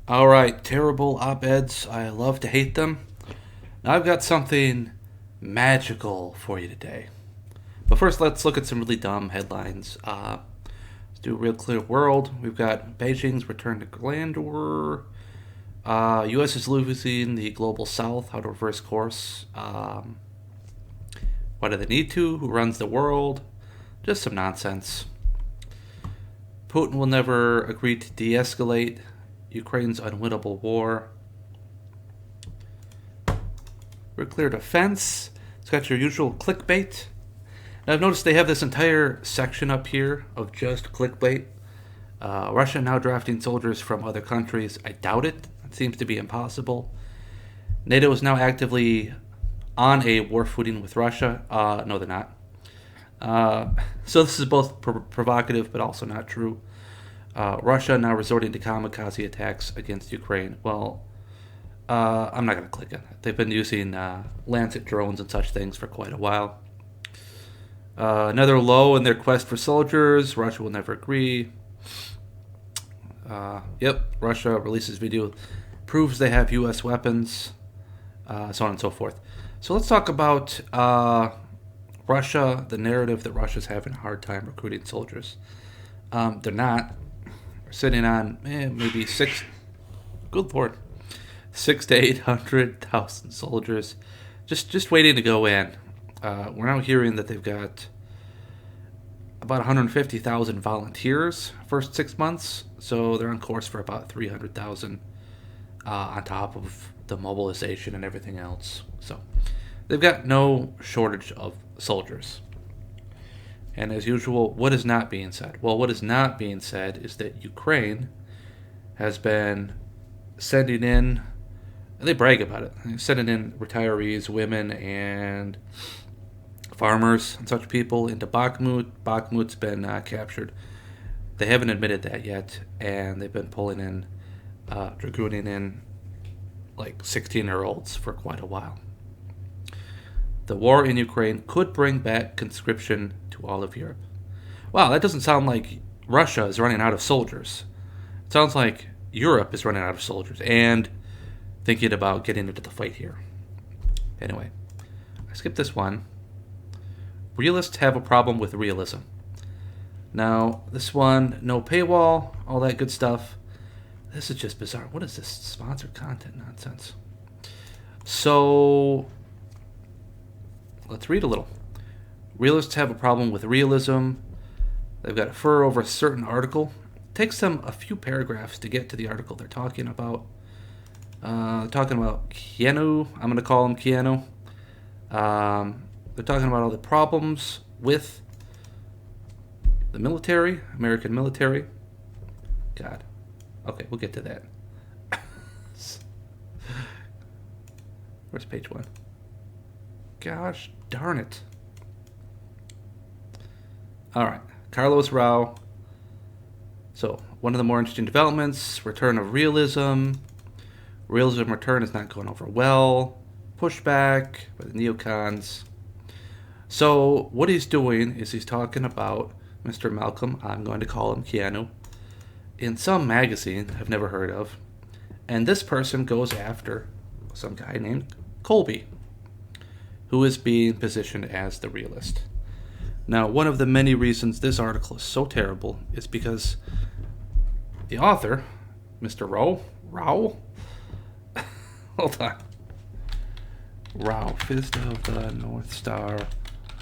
All right, terrible op-eds. I love to hate them. Now I've got something magical for you today. But first, let's look at some really dumb headlines. Let's do a real clear world. We've got Beijing's return to grandeur. U.S. is losing the global south. How to reverse course. Why do they need to? Who runs the world? Just some nonsense. Putin will never agree to de-escalate Ukraine's unwinnable war. We're clear defense. It's got your usual clickbait. Now I've noticed they have this entire section up here of just clickbait. Russia now drafting soldiers from other countries. I doubt it. It seems to be impossible. NATO is now actively on a war footing with Russia. No, they're not. So this is both provocative but also not true. Russia now resorting to kamikaze attacks against Ukraine. Well, I'm not going to click on it. They've been using Lancet drones and such things for quite a while. Another low in their quest for soldiers. Russia will never agree. Russia releases video, proves they have U.S. weapons, so on and so forth. So let's talk about Russia, the narrative that Russia's having a hard time recruiting soldiers. They're not. We're sitting on maybe good Lord, 600 to 800,000 soldiers just waiting to go in. We're now hearing that they've got about 150,000 volunteers first 6 months, so they're on course for about 300,000 on top of the mobilization and everything else. So they've got no shortage of soldiers. And as usual, what is not being said? Well, what is not being said is that Ukraine has been sending in, and they brag about it, sending in retirees, women, and farmers and such people into Bakhmut. Bakhmut's been captured. They haven't admitted that yet, and they've been pulling in, dragooning in like 16-year-olds for quite a while. The war in Ukraine could bring back conscription to all of Europe. Wow, that doesn't sound like Russia is running out of soldiers. It sounds like Europe is running out of soldiers and thinking about getting into the fight here. Anyway, I skipped this one. Realists have a problem with realism. Now, this one, no paywall, all that good stuff. This is just bizarre. What is this sponsored content nonsense? So, let's read a little. Realists have a problem with realism. They've got a fur over a certain article. It takes them a few paragraphs to get to the article they're talking about. Talking about Keanu. I'm going to call him Keanu. They're talking about all the problems with the military, American military. God. Okay, we'll get to that. Where's page one? Gosh darn it. All right, Carlos Rao. So, one of the more interesting developments, return of realism. Realism return is not going over well. Pushback by the neocons. So, what he's doing is he's talking about Mr. Malcolm, I'm going to call him Keanu, in some magazine I've never heard of. And this person goes after some guy named Colby, who is being positioned as the realist. Now, one of the many reasons this article is so terrible is because the author, Mr. Rao, hold on, Rao, Fist of the North Star,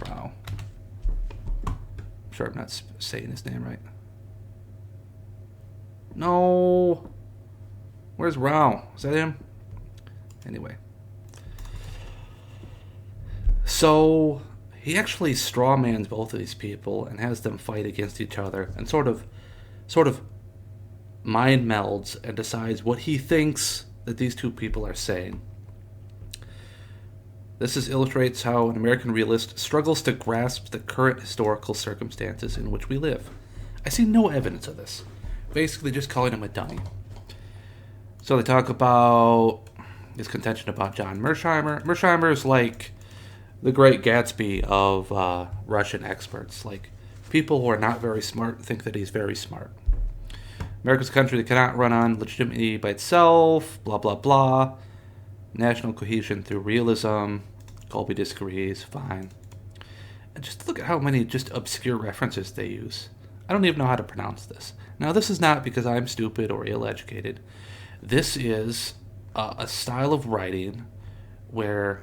Rao. I'm sure I'm not saying his name right. No, where's Rao? Is that him? Anyway. So, he actually strawmans both of these people and has them fight against each other and sort of mind melds and decides what he thinks that these two people are saying. This illustrates how an American realist struggles to grasp the current historical circumstances in which we live. I see no evidence of this. Basically just calling him a dummy. So they talk about his contention about John Mersheimer. Mersheimer is like the great Gatsby of Russian experts. Like, people who are not very smart think that he's very smart. America's a country that cannot run on legitimacy by itself, blah, blah, blah. National cohesion through realism. Colby disagrees, fine. And just look at how many just obscure references they use. I don't even know how to pronounce this. Now, this is not because I'm stupid or ill-educated. This is a style of writing where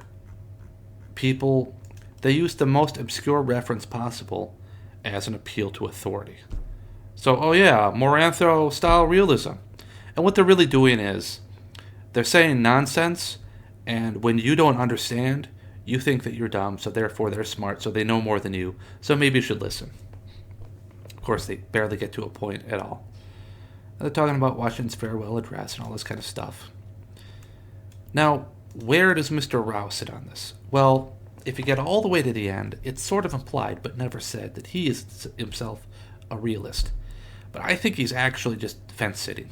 people, they use the most obscure reference possible as an appeal to authority. So, oh yeah, Morantho-style realism. And what they're really doing is they're saying nonsense, and when you don't understand, you think that you're dumb, so therefore they're smart, so they know more than you, so maybe you should listen. Of course, they barely get to a point at all. And they're talking about Washington's farewell address and all this kind of stuff. Now, where does Mr. Rao sit on this? Well, if you get all the way to the end, it's sort of implied, but never said, that he is himself a realist. But I think he's actually just fence-sitting.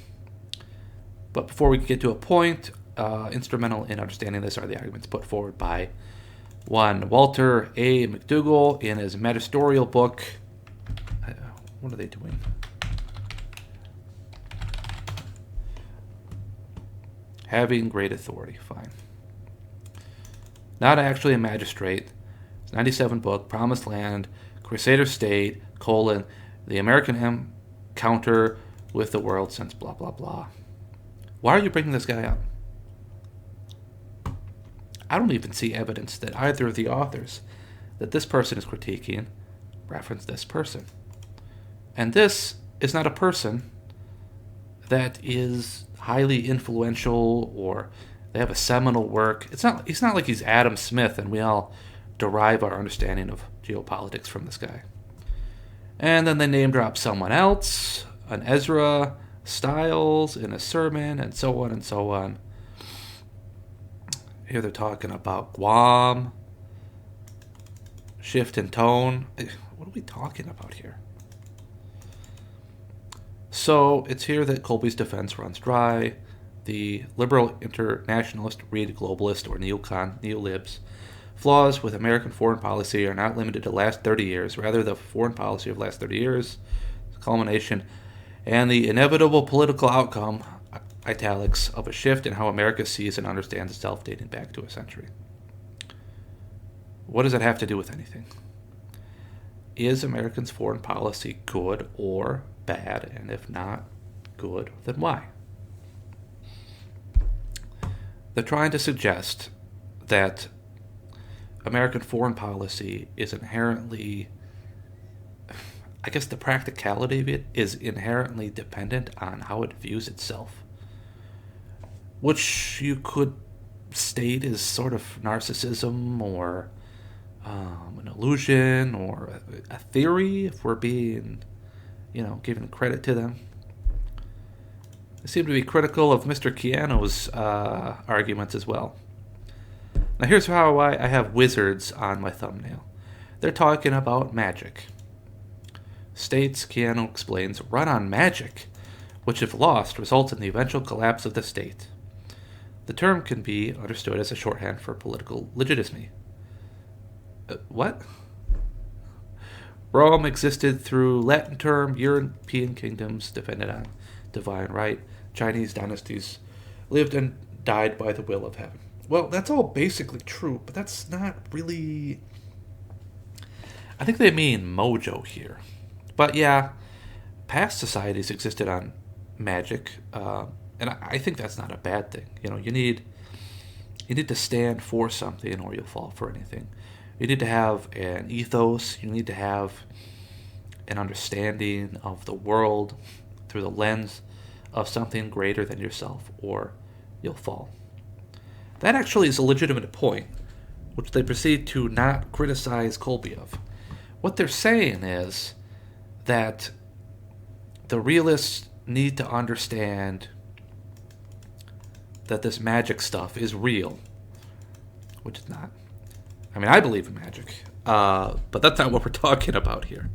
But before we get to a point, instrumental in understanding this are the arguments put forward by one Walter A. McDougall in his magisterial book. What are they doing? Having great authority, fine. Not actually a magistrate. 97 book, Promised Land, Crusader State, the American encounter with the world since blah, blah, blah. Why are you bringing this guy up? I don't even see evidence that either of the authors that this person is critiquing reference this person. And this is not a person that is highly influential or they have a seminal work. It's not like he's Adam Smith and we all derive our understanding of geopolitics from this guy. And then they name drop someone else, an Ezra Stiles in a sermon, and so on and so on. Here they're talking about Guam, shift in tone. What are we talking about here? So it's here that Colby's defense runs dry. The liberal internationalist, read globalist, or neocon, neolibs, flaws with American foreign policy are not limited to the last 30 years. Rather, the foreign policy of the last 30 years, the culmination, and the inevitable political outcome, italics, of a shift in how America sees and understands itself dating back to a century. What does it have to do with anything? Is Americans' foreign policy good or bad? And if not good, then why? They're trying to suggest that American foreign policy is inherently, I guess the practicality of it is inherently dependent on how it views itself, which you could state is sort of narcissism or an illusion or a theory, if we're being, giving credit to them. They seem to be critical of Mr. Keanu's arguments as well. Now here's how I have wizards on my thumbnail. They're talking about magic. States, Keanu explains, run on magic, which if lost results in the eventual collapse of the state. The term can be understood as a shorthand for political legitimacy. What? Rome existed through Latin term, European kingdoms defended on divine right, Chinese dynasties lived and died by the will of heaven. Well, that's all basically true, but that's not really... I think they mean mojo here. But yeah, past societies existed on magic, and I think that's not a bad thing. You need to stand for something or you'll fall for anything. You need to have an ethos. You need to have an understanding of the world through the lens of something greater than yourself, or you'll fall. That actually is a legitimate point, which they proceed to not criticize Colby of. What they're saying is that the realists need to understand that this magic stuff is real, which is not. I mean, I believe in magic, but that's not what we're talking about here.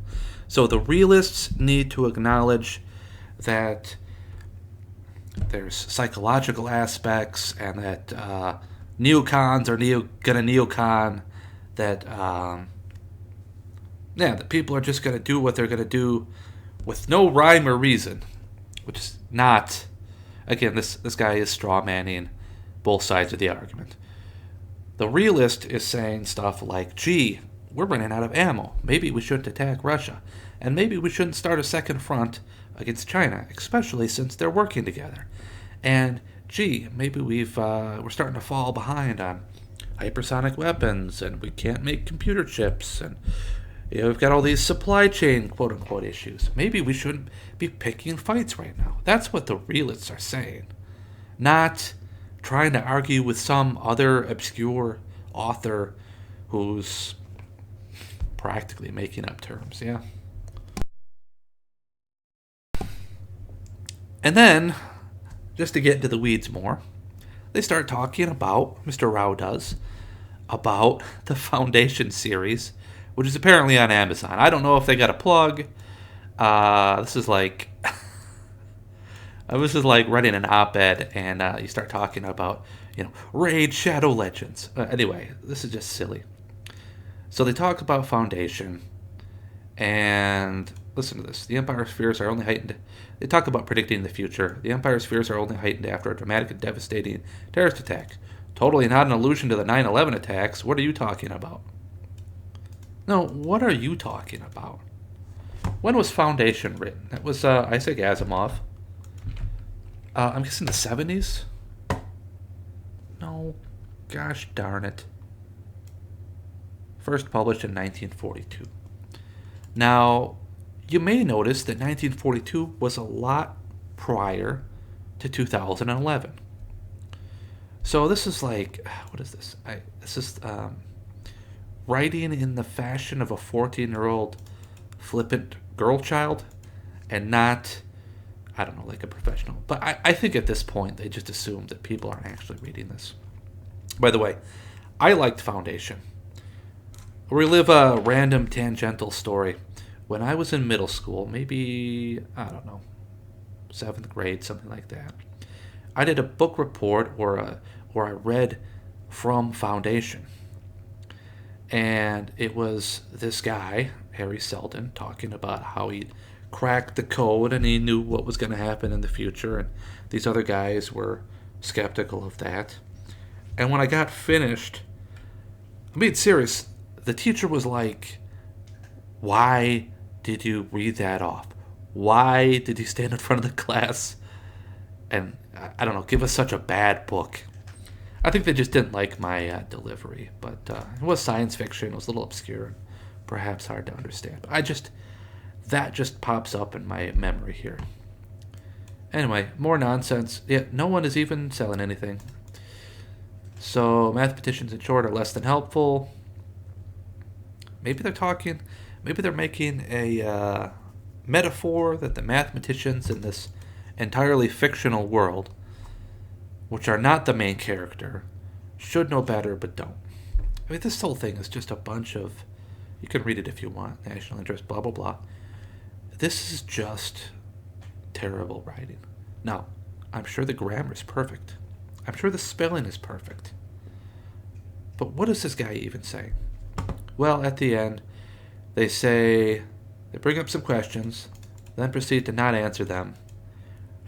So the realists need to acknowledge that there's psychological aspects and that neocons are gonna neocon, that that people are just gonna do what they're gonna do with no rhyme or reason. which is not. Again, this guy is straw manning both sides of the argument. The realist is saying stuff like, gee, we're running out of ammo. Maybe we shouldn't attack Russia. And maybe we shouldn't start a second front against China, especially since they're working together. And, gee, maybe we're starting to fall behind on hypersonic weapons, and we can't make computer chips, and we've got all these supply chain quote-unquote issues. Maybe we shouldn't be picking fights right now. That's what the realists are saying. Not trying to argue with some other obscure author who's practically making up terms, yeah. And then, just to get into the weeds more, they start talking about, Mr. Rao does, about the Foundation series, which is apparently on Amazon. I don't know if they got a plug. This is like writing an op-ed, and you start talking about, Raid Shadow Legends. Anyway, this is just silly. So they talk about Foundation, and listen to this. The Empire's fears are only heightened. They talk about predicting the future. The Empire's fears are only heightened after a dramatic and devastating terrorist attack. Totally not an allusion to the 9/11 attacks. What are you talking about? No, what are you talking about? When was Foundation written? That was Isaac Asimov. I'm guessing the 70s? No. Gosh darn it. First published in 1942. Now, you may notice that 1942 was a lot prior to 2011. So this is like, what is this? This is writing in the fashion of a 14-year-old flippant girl child, and not, I don't know, like a professional. But I think at this point they just assume that people aren't actually reading this. By the way, I liked Foundation. Relive a random tangential story. When I was in middle school, maybe, I don't know, 7th grade, something like that, I did a book report where I read from Foundation. And it was this guy, Harry Seldon, talking about how he cracked the code and he knew what was going to happen in the future. And these other guys were skeptical of that. And when I got finished, I'm being serious, the teacher was like, why did you read that off? Why did you stand in front of the class and, I don't know, give us such a bad book? I think they just didn't like my delivery, but it was science fiction. It was a little obscure and perhaps hard to understand. But that just pops up in my memory here. Anyway, more nonsense. Yeah, no one is even selling anything. So mathematicians, in short, are less than helpful. Maybe they're making a metaphor that the mathematicians in this entirely fictional world, which are not the main character, should know better but don't. I mean, this whole thing is just a bunch of, you can read it if you want, national interest, blah, blah, blah. This is just terrible writing. Now, I'm sure the grammar is perfect. I'm sure the spelling is perfect. But what does this guy even say? Well, at the end, they bring up some questions, then proceed to not answer them,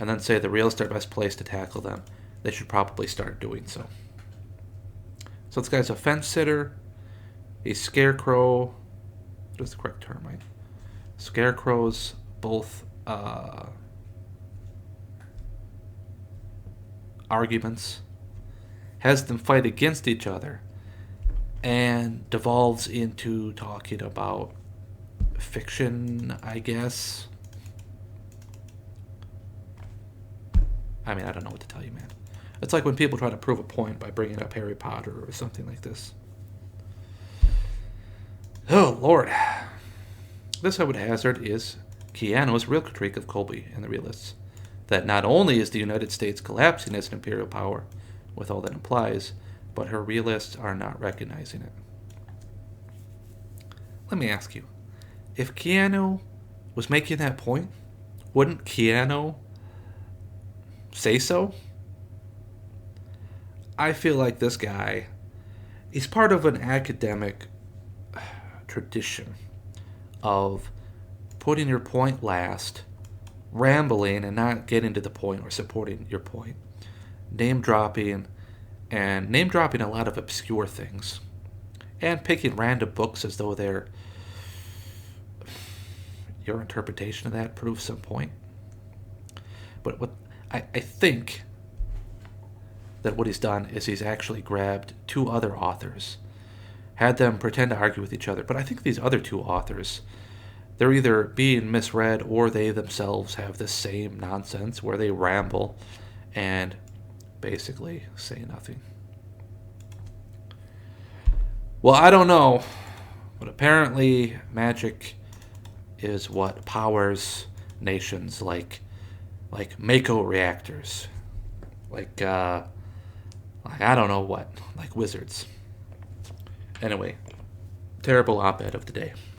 and then say the realists are best placed to tackle them. They should probably start doing so. So this guy's a fence sitter, a scarecrow. What is the correct term, right? Scarecrows both arguments, has them fight against each other, and devolves into talking about fiction, I guess. I mean, I don't know what to tell you, man. It's like when people try to prove a point by bringing up Harry Potter or something like this. Oh, Lord. This, I would hazard, is Keanu's real critique of Colby and the realists. That not only is the United States collapsing as an imperial power, with all that implies, but her realists are not recognizing it. Let me ask you, if Keanu was making that point, wouldn't Keanu say so? I feel like this guy, he's part of an academic tradition of putting your point last rambling and not getting to the point or supporting your point. Name dropping, and name dropping a lot of obscure things. And picking random books as though they're your interpretation of that proves some point. But what I think that what he's done is he's actually grabbed two other authors, had them pretend to argue with each other. But I think these other two authors, they're either being misread or they themselves have the same nonsense where they ramble and basically say nothing. Well, I don't know, but apparently magic is what powers nations like Mako reactors, like I don't know what, like wizards. Anyway, terrible op-ed of the day.